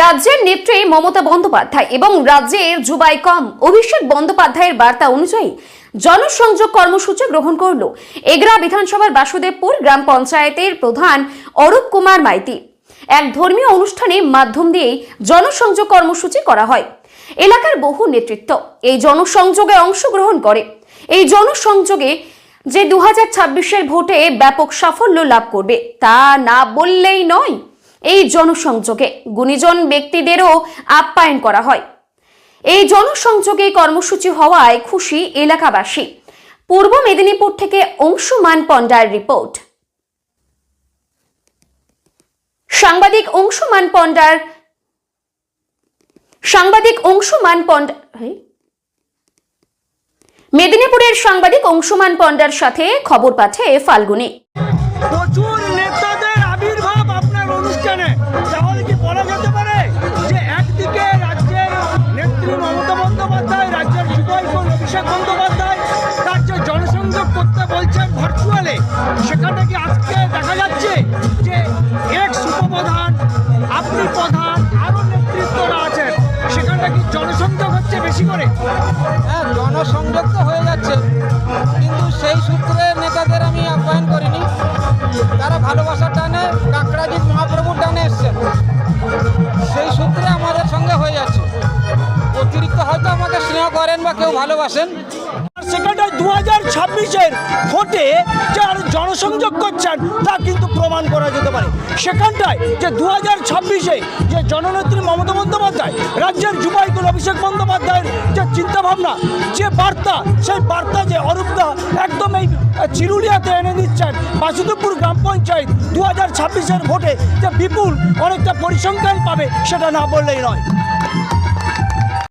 রাজ্যের নেত্রী মমতা বন্দ্যোপাধ্যায় এবং রাজ্যের যুব আইকন অভিষেক বন্দ্যোপাধ্যায়ের বার্তা অনুযায়ী জনসংযোগ কর্মসূচি গ্রহণ করল এগরা বিধানসভার বাসুদেবপুর গ্রাম পঞ্চায়েতের প্রধান অরূপ কুমার মাইতি। এক ধর্মীয় অনুষ্ঠানে মাধ্যম দিয়ে জনসংযোগ কর্মসূচি করা হয়। এলাকার বহু নেতৃত্ব এই জনসংযোগে অংশগ্রহণ করে। এই জনসংযোগে যে 2026-এর ভোটে ব্যাপক সাফল্য লাভ করবে তা না বললেই নয়। এই জনসংযোগে গুণীজন ব্যক্তিদেরও আপ্যায়ন করা হয়। এই জনসংযোগে কর্মসূচি হওয়ায় খুশি এলাকাবাসী। পূর্ব মেদিনীপুর থেকে অংশুমান পণ্ডার রিপোর্ট। সাংবাদিক অংশুমান পণ্ডা মেদিনীপুরের সাংবাদিক অংশুমান পণ্ডার সাথে খবর পাঠে ফাল্গুনি। প্রচুর নেতাদের আবির্ভাব আপনার অনুষ্ঠানে, তাহলে কি বলা যেতে পারে যে একদিকে রাজ্যের নেত্রী মমতা বন্দ্যোপাধ্যায়, রাজ্যের যুব আইকন অভিষেক বন্দ্যোপাধ্যায় রাজ্যের জনসংযোগ করতে বলছেন ভার্চুয়ালে, সেখানে কি আজকে দেখা যাচ্ছে যে এক্স উপপ্রধান, আপনি প্রধান, আরও নেতৃত্বরা আছেন, সেখানে কি জনসংযোগ হচ্ছে বেশি করে? হ্যাঁ, জনসংযোগ তো হয়ে যাচ্ছে, কিন্তু সেই সূত্রে নেতাদের আমি আহ্বান করিনি। তারা ভালোবাসার টানে কাকড়াজিৎ মহাপ্রভুর টানে এসছেন, সেই সূত্রে আমাদের সঙ্গে হয়ে যাচ্ছে। অতিরিক্ত হয়তো আমাকে স্নেহ করেন বা কেউ ভালোবাসেন। সেখানটায় 2026-এর ভোটে যে আর জনসংযোগ করছেন তা কিন্তু প্রমাণ করা যেতে পারে। সেখানটায় যে 2026-এ যে জননেত্রী মমতা বন্দ্যোপাধ্যায়, রাজ্যের যুব আইকন অভিষেক বন্দ্যোপাধ্যায়ের যে চিন্তাভাবনা, যে বার্তা, সেই বার্তা যে অরূপদা একদম এই চিরুলিয়াতে এনে দিচ্ছেন। বাসুদেবপুর গ্রাম পঞ্চায়েত 2026-এর ভোটে যে বিপুল অনেকটা পরিসংখ্যান পাবে সেটা না বললেই নয়।